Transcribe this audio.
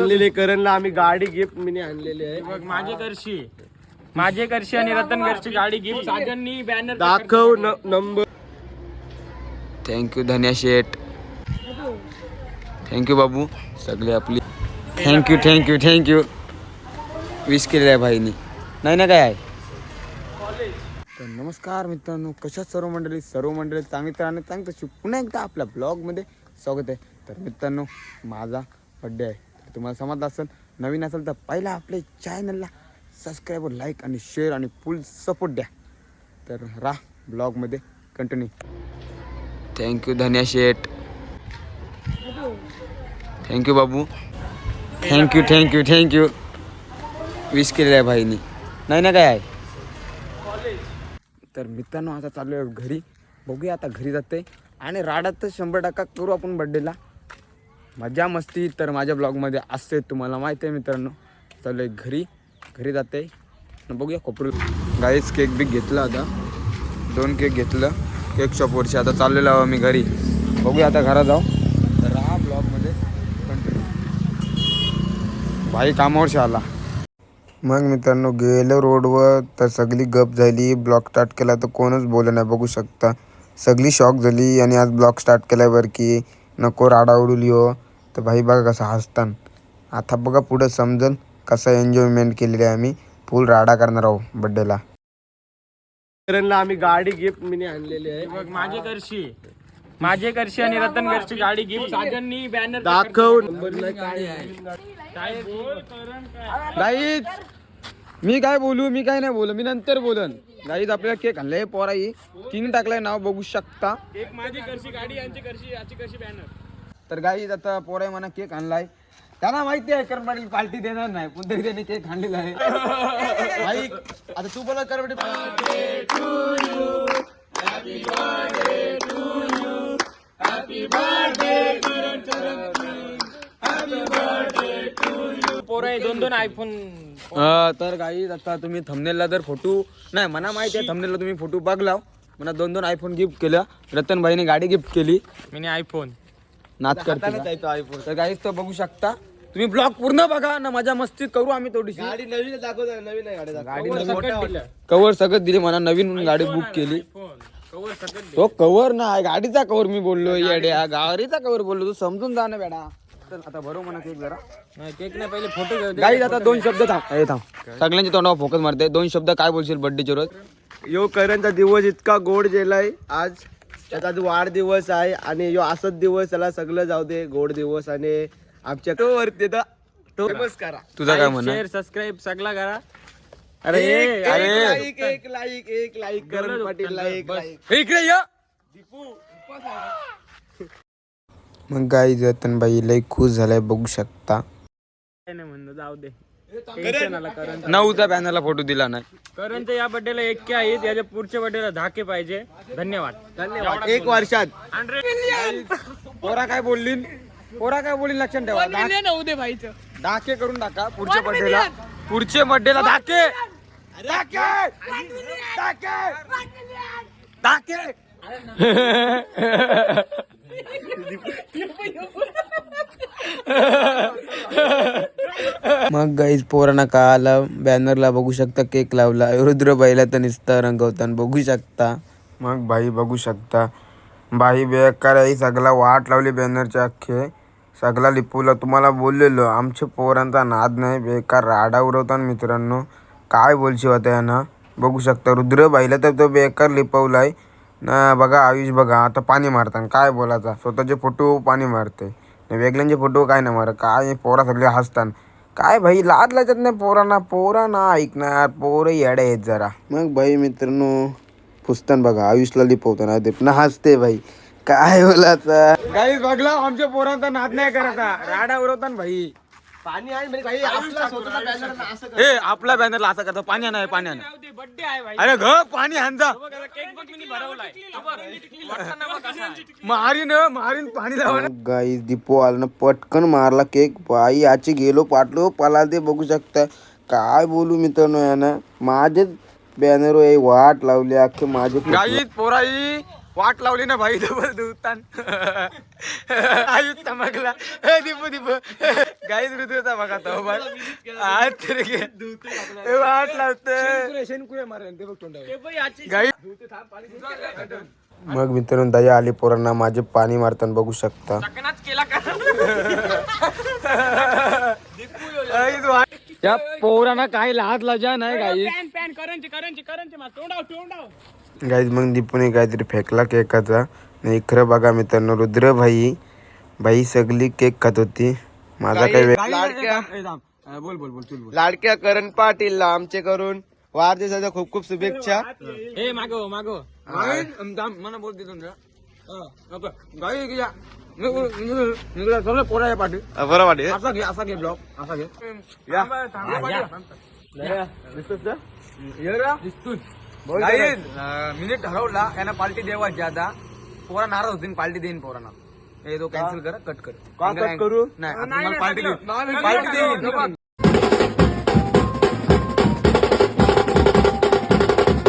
आणलेले करणला आम्ही गाडी गिफ्ट मी आणलेली आहे बघ माझे करशी आणि रतन करशी गाडी गिफ्ट साजननी बॅनर दाखव नंबर. थँक्यू धन्या शेठ, थँक्यू बाबू, सगळे आपली थँक्यू विश केलेलं आहे भाईनी. नाही ना काय आहे. तर नमस्कार मित्रांनो, कशा सर्व मंडळी चांगली तऱ्हेने चांगलं पुन्हा एकदा आपल्या ब्लॉगमध्ये स्वागत आहे. तर मित्रांनो, माझा बड्डे आहे. तर तुम्हाला समजलं असेल, नवीन असेल तर पहिला आपल्या चॅनलला सबस्क्राईब, लाईक आणि शेअर आणि फुल सपोर्ट द्या. तर राहा ब्लॉगमध्ये कंटिन्यू. थँक्यू धन्या शेठ, थँक्यू बाबू, थँक्यू विश केलेलं आहे भाईनी. नाही ना काय आहे. तर मित्रांनो, आता चालू आहे घरी. बघूया आता घरी जाते आणि राडात तर 100% करू आपण बड्डेला मजा मस्ती. तर माझ्या ब्लॉगमध्ये असते, तुम्हाला माहिती आहे मित्रांनो. चालू आहे घरी जाते. बघूया कोपरू गाईच केक बिक घेतला. आता 2 केक घेतलं केक शॉपवरची. आता चाललेलो आहो मी घरी. बघूया आता घरात जाऊ. तर हा ब्लॉगमध्ये कंटिन्यू. भाई कामावरशी आला. मग मित्रांनो गेलो रोडवर, तर सगळी गप झाली. ब्लॉग स्टार्ट केला तर कोणच बोललं नाही. बघू शकता सगळी शॉक झाली. आणि आज ब्लॉग स्टार्ट केल्यावर की नको राडा उडून हो. तर भाई बघा कसं हसतान. आता बघा पुढं समजेल कसं एन्जॉयमेंट केलेली आहे. आम्ही फुल राडा करणार आहोत बड्डेला. करणला आम्ही गाडी गिफ्ट मी आणलेली आहे. बघ माझे करशी आणि रतन करशी गाडी गिफ्ट साजननी बॅनर दाखव नंबर. गाईज मी काय नाही बोलू. मी नंतर बोलन. गाईज आपल्याला केक आणलाय पोराई. तिने टाकलाय नाव बघू शकता. एक माझी करशी गाडी, यांची करशी, याची करशी बॅनर. तर गाईज आता पोराई म्हणा केक आणलाय. त्यांना माहिती आहे करपाटी पार्टी देणार नाही, पण तरी त्यांनी केक आणलेला आहे. भाई आता तू बोला करपाटी. पोरं 2 आयफोन. तर गाईज आता तुम्ही थंबनेलला जर फोटो नाही, मला माहिती आहे थंबनेलला तुम्ही फोटो बघलाव. मला 2 आयफोन गिफ्ट केलं. रतन भाईने गाडी गिफ्ट केली. मी आयफोन नाच करते. तर गाईज तर बघू शकता तुम्ही ब्लॉग पूर्ण बघा ना. मजा मस्ती करू आम्ही थोडीशी. गाडी नवीन दाखव. नवीन आहे गाडी. कवर सगळं दिली मला. नवीन गाडी बुक केली. तो कवर नाही, गाडीचा कवर मी बोललो. येड्या गाडीचा कवर बोललो. तू समजून जा ना बेडा. आता बरोबर म्हणा केक जरा. केक नाही, पहिले फोटो घेऊ दे. गाईज आता 2 शब्द थांब. सगळ्यांच्या तोंडावर फोकस मारते. 2 शब्द काय बोलशील बर्थडेच्या रोज. यो करणचा दिवस इतका गोड गेलाय. आज त्याचा आज वाढदिवस आहे आणि यो असंच दिवस त्याला सगळं जाऊ दे. गोड दिवस आणि आमच्या तो वरती फेमस करा. तुझा काय म्हणणं. शेअर सबस्क्राईब सगळा करा. एक लाईक करण पाटील लाईक. इकडे या. मग गाईज रतन भाई लय खुश झालाय बघू शकता. काय नाही म्हणणं, जाऊ दे. टेन्शन आला करण. 9चा बॅनरला फोटो दिला नाही. करणच्या या बर्थडेला 1K आहेत, याच्या पुढच्या बर्थडेला 10K पाहिजे. धन्यवाद. 1 वर्षात 100 पोरा काय बोलली लक्षात ठेवा. 10K करून टाका पुढच्या बर्थडेला. पुढच्या बर्थडेला 10K. मग गाईज पोरांना का आला बॅनरला बघू शकता केक लावला. रुद्रबाईला तर नुसतं रंगवताना बघू शकता. मग भाई बघू शकता भाई बेकार आहे. सगळा वाट लावली बॅनरच्या अख्खे. सगळा लिपवला. तुम्हाला बोललेलो आमच्या पोरांचा नाद नाही. बेकार राडा उडवताना मित्रांनो. काय बोलशी होता यानं. बघू शकता रुद्रबाईला तर तो बेकार लिपवलाय ना. बघा आयुष बघा आता पाणी मारताना काय बोलायचा. स्वतःचे फोटो पाणी मारते, वेगळ्यांचे फोटो काय नाही मारत. काय पोरा सगळे हसताना. काय भाई लाज लागत नाही पोरांना ऐकणार. पोरं येड्या आहेत जरा. मग भाई मित्रांनो पुसतान बघा आयुषला लिपवताना ते पुन्हा हसते भाई. काय बोलायचा. काही बघला आमच्या पोरांचा नाद नाही करायचा. राडा उडवताना भाई. पाणी आहे म्हणजे काही आपला स्वतःचा बॅनर असं ए आपला बॅनरला असं करतो. पाणी नाही. बर्थडे आहे भाई. अरे घ पाणी हांजा. केक बघ मी भरवलाय. मारीन पाणी लावा. गाईस दीपो आला पटकन मारला केक. बाई याची गेलो पाटलो पला ते बघू शकता. काय बोलू मित्रांनो यानं. माझेच बॅनर वाट लावली अख्खे माझे. गाईस पोराई वाट लावली ना भाई डबल धुतान आयुष चमकला दीपू दीपू गाईच ऋतूचा बघा तो बघ आज तरी घे. वाट लावतोय गाई. मग मित्रांनो दया आली पोरांना माझे पाणी मारताना बघू शकता. त्या पोरांना काही लाज लाजा नाही गाई. गाईज मग दीपूने काहीतरी फेकला केकाचा. आणि खरं बघा मित्रांनो रुद्र भाई सगळी केक खात होती. माझा काही लाडक्या करण पाटीलला आमचे करून वाढदिवसाच्या खूप खूप शुभेच्छा. हे मागो मागो मला बोल देतो पोरा पाठी बरं वाटे असा घे ब्लॉग असा घे. मिनिट ठरवला यांना पार्टी देवायची आता. पोरा नाराज होती पार्टी देईन पोरांना. हे तो कॅन्सल कर कट कर करू नाही पार्टी देईन.